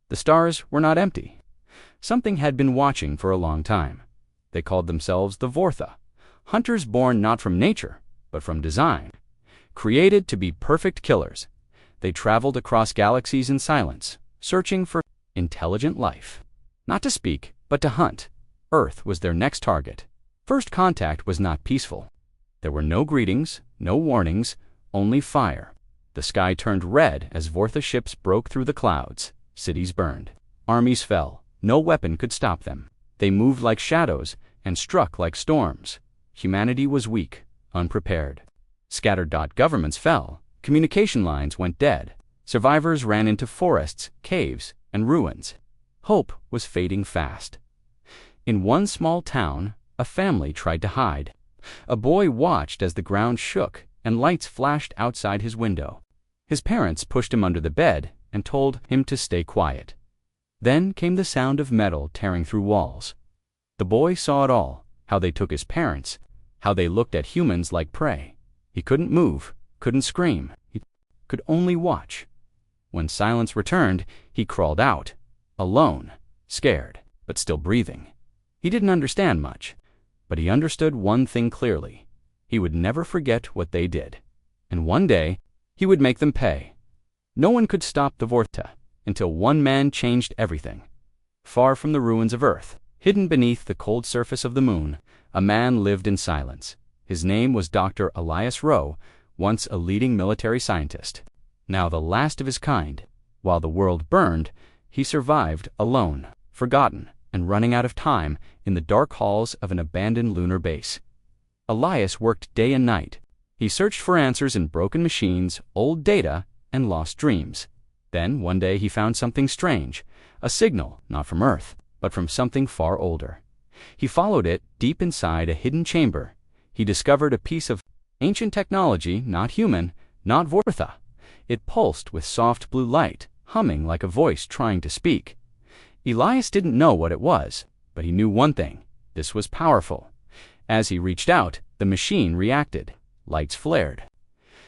The stars were not empty. Something had been watching for a long time. They called themselves the Vortha, hunters born not from nature, but from design. Created to be perfect killers, they traveled across galaxies in silence, searching for intelligent life. Not to speak, but to hunt. Earth was their next target. First contact was not peaceful. There were no greetings, no warnings, only fire. The sky turned red as Vortha ships broke through the clouds. Cities burned. Armies fell. No weapon could stop them. They moved like shadows and struck like storms. Humanity was weak, unprepared. Scattered. Governments fell. Communication lines went dead. Survivors ran into forests, caves, and ruins. Hope was fading fast. In one small town, a family tried to hide. A boy watched as the ground shook and lights flashed outside his window. His parents pushed him under the bed and told him to stay quiet. Then came the sound of metal tearing through walls. The boy saw it all, how they took his parents, how they looked at humans like prey. He couldn't move, couldn't scream, he could only watch. When silence returned, he crawled out, alone, scared, but still breathing. He didn't understand much, but he understood one thing clearly. He would never forget what they did, and one day he would make them pay. No one could stop the Vortha until one man changed everything. Far from the ruins of Earth, hidden beneath the cold surface of the moon, a man lived in silence. His name was Dr. Elias Rowe, once a leading military scientist, now the last of his kind. While the world burned, he survived alone, forgotten, and running out of time in the dark halls of an abandoned lunar base. Elias worked day and night. He searched for answers in broken machines, old data, and lost dreams. Then, one day, he found something strange, a signal, not from Earth, but from something far older. He followed it deep inside a hidden chamber. He discovered a piece of ancient technology, not human, not Vortha. It pulsed with soft blue light, humming like a voice trying to speak. Elias didn't know what it was, but he knew one thing: this was powerful. As he reached out, the machine reacted. Lights flared.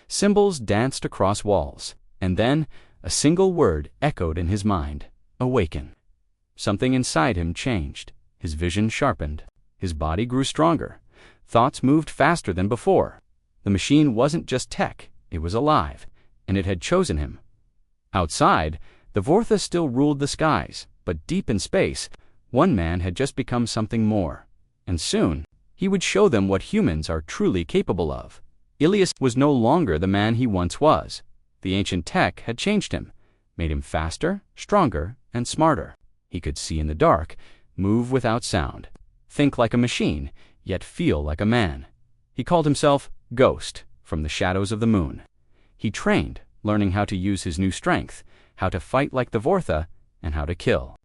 Symbols danced across walls. And then, a single word echoed in his mind: awaken. Something inside him changed. His vision sharpened. His body grew stronger. Thoughts moved faster than before. The machine wasn't just tech, it was alive, and it had chosen him. Outside, the Vortha still ruled the skies, but deep in space, one man had just become something more. And soon, he would show them what humans are truly capable of. Elias was no longer the man he once was. The ancient tech had changed him, made him faster, stronger, and smarter. He could see in the dark, move without sound, think like a machine, yet feel like a man. He called himself Ghost, from the shadows of the moon. He trained, learning how to use his new strength, how to fight like the Vortha, and how to kill.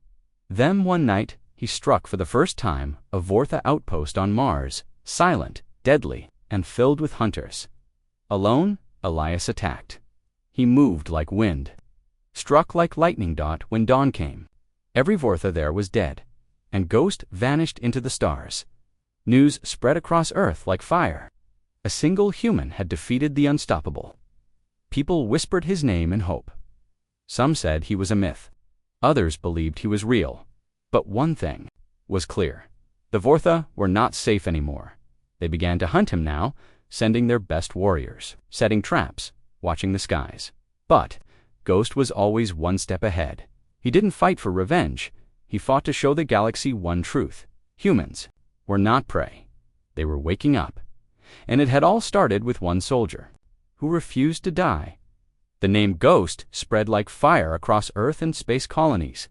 Then one night, he struck for the first time a Vortha outpost on Mars, silent, deadly, and filled with hunters. Alone, Elias attacked. He moved like wind, struck like lightning dot when dawn came. Every Vortha there was dead, and Ghost vanished into the stars. News spread across Earth like fire. A single human had defeated the unstoppable. People whispered his name in hope. Some said he was a myth. Others believed he was real. But one thing was clear. The Vortha were not safe anymore. They began to hunt him now, sending their best warriors, setting traps, watching the skies. But Ghost was always one step ahead. He didn't fight for revenge. He fought to show the galaxy one truth: humans were not prey. They were waking up. And it had all started with one soldier, who refused to die. The name Ghost spread like fire across Earth and space colonies.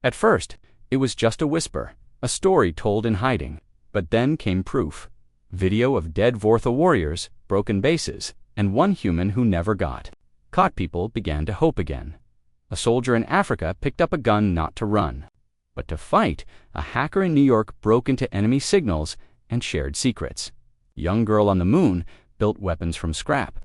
At first, it was just a whisper, a story told in hiding. But then came proof. Video of dead Vortha warriors, broken bases, and one human who never got caught. People began to hope again. A soldier in Africa picked up a gun not to run, but to fight. A hacker in New York broke into enemy signals and shared secrets. A young girl on the moon built weapons from scrap.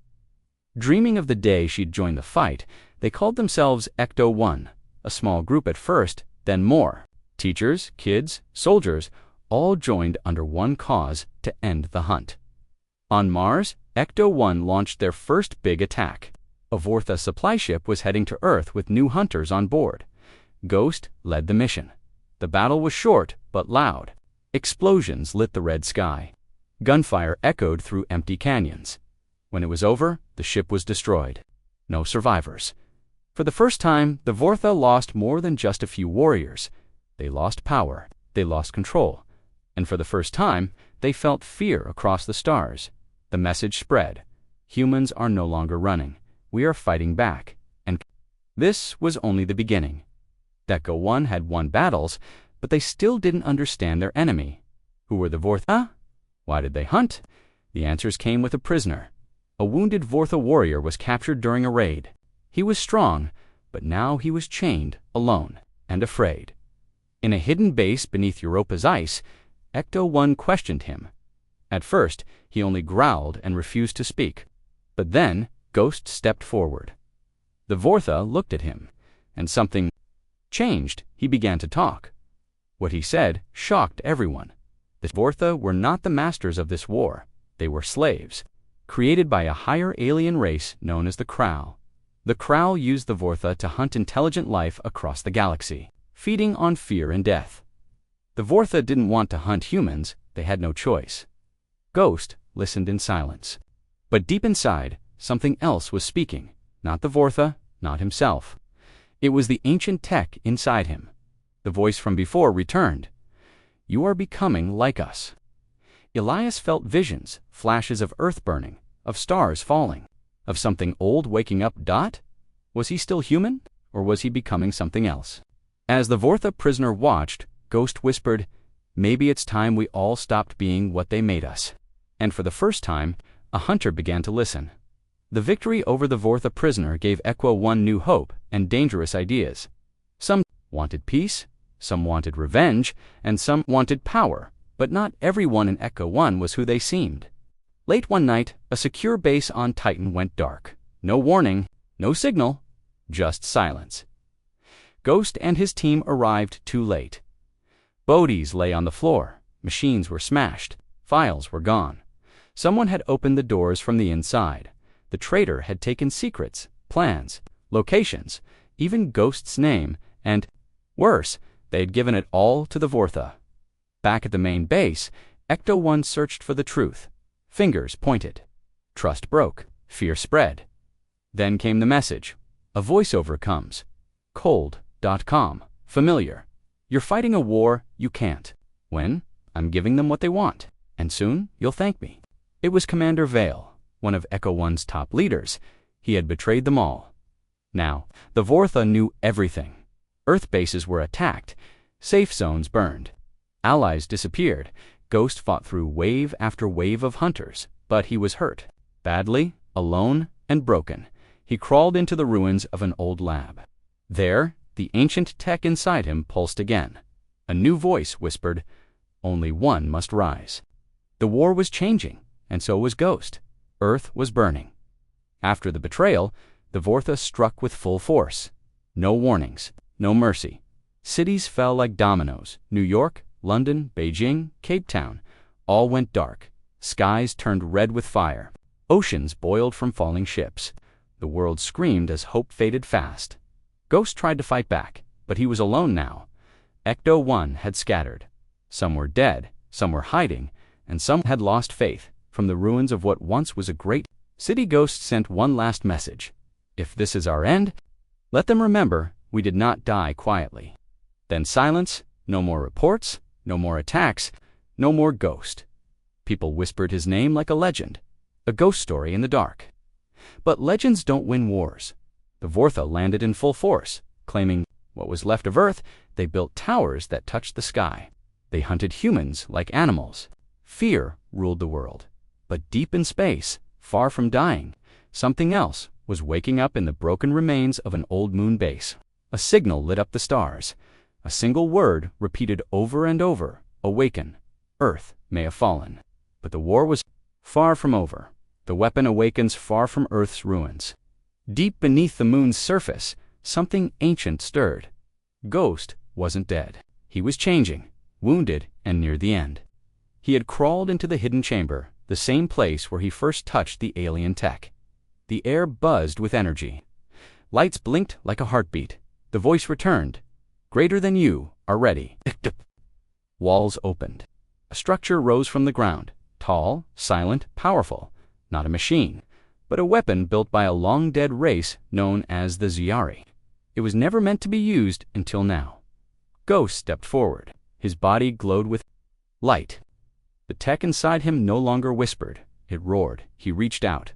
Dreaming of the day she'd join the fight, they called themselves Ecto-1, a small group at first, then more. Teachers, kids, soldiers, all joined under one cause: to end the hunt. On Mars, Ecto-1 launched their first big attack. A Vortha supply ship was heading to Earth with new hunters on board. Ghost led the mission. The battle was short but loud. Explosions lit the red sky. Gunfire echoed through empty canyons. When it was over, the ship was destroyed. No survivors. For the first time, the Vortha lost more than just a few warriors. They lost power. They lost control. And for the first time, they felt fear across the stars. The message spread. Humans are no longer running. We are fighting back. And this was only the beginning. Echo 1 had won battles, but they still didn't understand their enemy. Who were the Vortha? Why did they hunt? The answers came with a prisoner. A wounded Vortha warrior was captured during a raid. He was strong, but now he was chained, alone, and afraid. In a hidden base beneath Europa's ice, Ecto 1 questioned him. At first, he only growled and refused to speak. But then, Ghost stepped forward. The Vortha looked at him, and something changed. He began to talk. What he said shocked everyone. The Vortha were not the masters of this war. They were slaves, created by a higher alien race known as the Krau. The Krau used the Vortha to hunt intelligent life across the galaxy, feeding on fear and death. The Vortha didn't want to hunt humans. They had no choice. Ghost listened in silence. But deep inside, something else was speaking. Not the Vortha, not himself. It was the ancient tech inside him. The voice from before returned. You are becoming like us. Elias felt visions, flashes of earth burning, of stars falling, of something old waking up. Was he still human, or was he becoming something else? As the Vortha prisoner watched, Ghost whispered, maybe it's time we all stopped being what they made us. And for the first time, a hunter began to listen. The victory over the Vortha prisoner gave Echo 1 new hope and dangerous ideas. Some wanted peace, some wanted revenge, and some wanted power, but not everyone in Echo 1 was who they seemed. Late one night, a secure base on Titan went dark. No warning, no signal, just silence. Ghost and his team arrived too late. Bodies lay on the floor, machines were smashed, files were gone. Someone had opened the doors from the inside. The traitor had taken secrets, plans, locations, even Ghost's name, and, worse, they had given it all to the Vortha. Back at the main base, Ecto 1 searched for the truth. Fingers pointed. Trust broke. Fear spread. Then came the message. A voiceover comes. Cold.com. Familiar. You're fighting a war you can't. When? I'm giving them what they want. And soon you'll thank me. It was Commander Vale, one of Echo 1's top leaders. He had betrayed them all. Now, the Vortha knew everything. Earth bases were attacked. Safe zones burned. Allies disappeared. Ghost fought through wave after wave of hunters, but he was hurt. Badly, alone, and broken. He crawled into the ruins of an old lab. There, the ancient tech inside him pulsed again. A new voice whispered, only one must rise. The war was changing, and so was Ghost. Earth was burning. After the betrayal, the Vortha struck with full force. No warnings, no mercy. Cities fell like dominoes. New York, London, Beijing, Cape Town, all went dark. Skies turned red with fire. Oceans boiled from falling ships. The world screamed as hope faded fast. Ghost tried to fight back, but he was alone now. Ecto 1 had scattered. Some were dead, some were hiding, and some had lost faith. From the ruins of what once was a great city, Ghost sent one last message. If this is our end, let them remember we did not die quietly. Then silence, no more reports, no more attacks, no more Ghost. People whispered his name like a legend, a ghost story in the dark. But legends don't win wars. The Vortha landed in full force, claiming what was left of Earth. They built towers that touched the sky. They hunted humans like animals. Fear ruled the world. But deep in space, far from dying, something else was waking up in the broken remains of an old moon base. A signal lit up the stars. A single word repeated over and over, awaken. Earth may have fallen. But the war was far from over. The weapon awakens far from Earth's ruins. Deep beneath the moon's surface, something ancient stirred. Ghost wasn't dead. He was changing, wounded and near the end. He had crawled into the hidden chamber, the same place where he first touched the alien tech. The air buzzed with energy. Lights blinked like a heartbeat. The voice returned. greater than you, are ready. Walls opened. A structure rose from the ground, tall, silent, powerful, not a machine, but a weapon built by a long-dead race known as the Zyari. It was never meant to be used until now. Ghost stepped forward. His body glowed with light. The tech inside him no longer whispered. It roared. He reached out.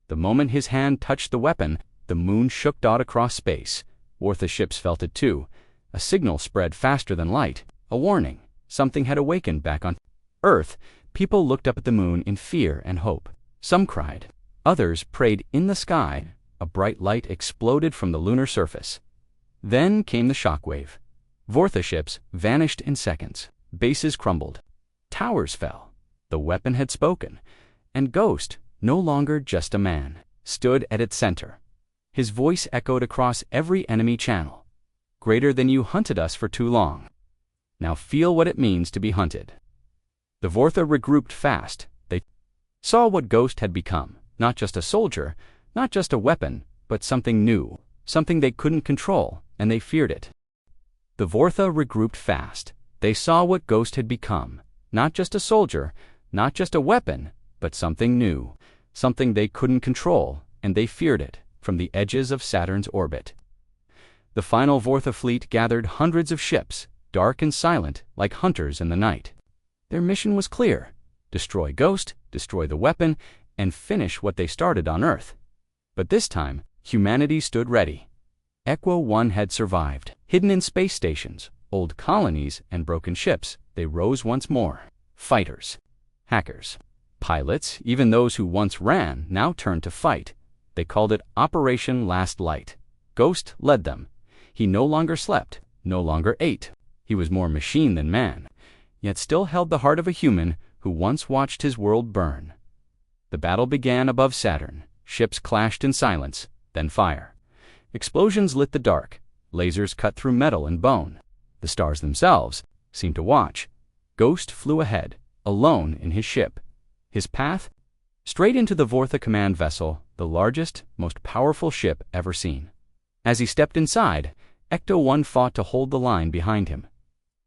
The moment his hand touched the weapon, the moon shook across space. Vortha ships felt it too. A signal spread faster than light. A warning. Something had awakened back on Earth. People looked up at the moon in fear and hope. Some cried. Others prayed. In the sky, a bright light exploded from the lunar surface. Then came the shockwave. Vortha ships vanished in seconds. Bases crumbled. Towers fell. The weapon had spoken. And Ghost, no longer just a man, stood at its center. His voice echoed across every enemy channel. Greater than you hunted us for too long. Now feel what it means to be hunted. The Vortha regrouped fast. They saw what Ghost had become. Not just a soldier, not just a weapon, but something new, something they couldn't control, and they feared it. The Vortha regrouped fast. They saw what Ghost had become. Not just a soldier, not just a weapon, but something new, something they couldn't control, and they feared it, from the edges of Saturn's orbit. The final Vortha fleet gathered hundreds of ships, dark and silent, like hunters in the night. Their mission was clear: destroy Ghost, destroy the weapon, and finish what they started on Earth. But this time, humanity stood ready. HFY 1 had survived. Hidden in space stations, old colonies, and broken ships, they rose once more. Fighters, hackers, pilots, even those who once ran, now turned to fight. They called it Operation Last Light. Ghost led them. He no longer slept, no longer ate. He was more machine than man, yet still held the heart of a human who once watched his world burn. The battle began above Saturn. Ships clashed in silence, then fire. Explosions lit the dark. Lasers cut through metal and bone. The stars themselves seemed to watch. Ghost flew ahead, alone in his ship. His path? Straight into the Vortha command vessel, the largest, most powerful ship ever seen. As he stepped inside, HFY 1 fought to hold the line behind him.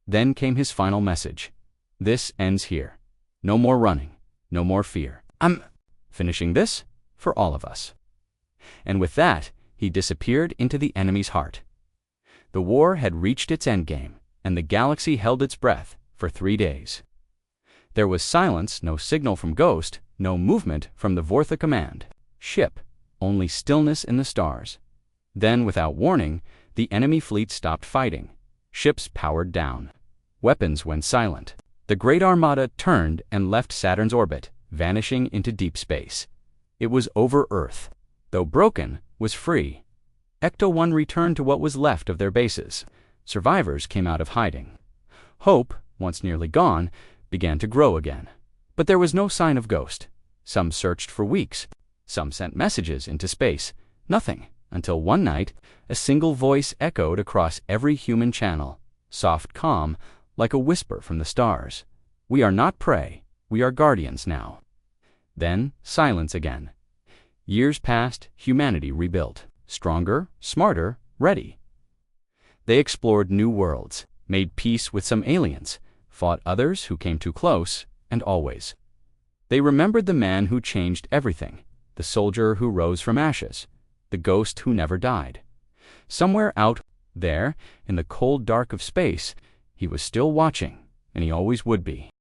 Then came his final message. This ends here. No more running. No more fear. I'm finishing this for all of us. And with that, he disappeared into the enemy's heart. The war had reached its endgame, and the galaxy held its breath for 3 days. There was silence, no signal from Ghost, no movement from the Vortha command ship, only stillness in the stars. Then, without warning, the enemy fleet stopped fighting. Ships powered down. Weapons went silent. The Great Armada turned and left Saturn's orbit, vanishing into deep space. It was over Earth. Though broken, was free. HFY 1 returned to what was left of their bases. Survivors came out of hiding. Hope, once nearly gone, began to grow again. But there was no sign of Ghost. Some searched for weeks. Some sent messages into space. Nothing, until one night, a single voice echoed across every human channel. Soft calm, like a whisper from the stars. We are not prey. We are guardians now. Then, silence again. Years passed, humanity rebuilt. Stronger, smarter, ready. They explored new worlds, made peace with some aliens, fought others who came too close, and always. They remembered the man who changed everything, the soldier who rose from ashes, the ghost who never died. Somewhere out there, in the cold dark of space, he was still watching, and he always would be.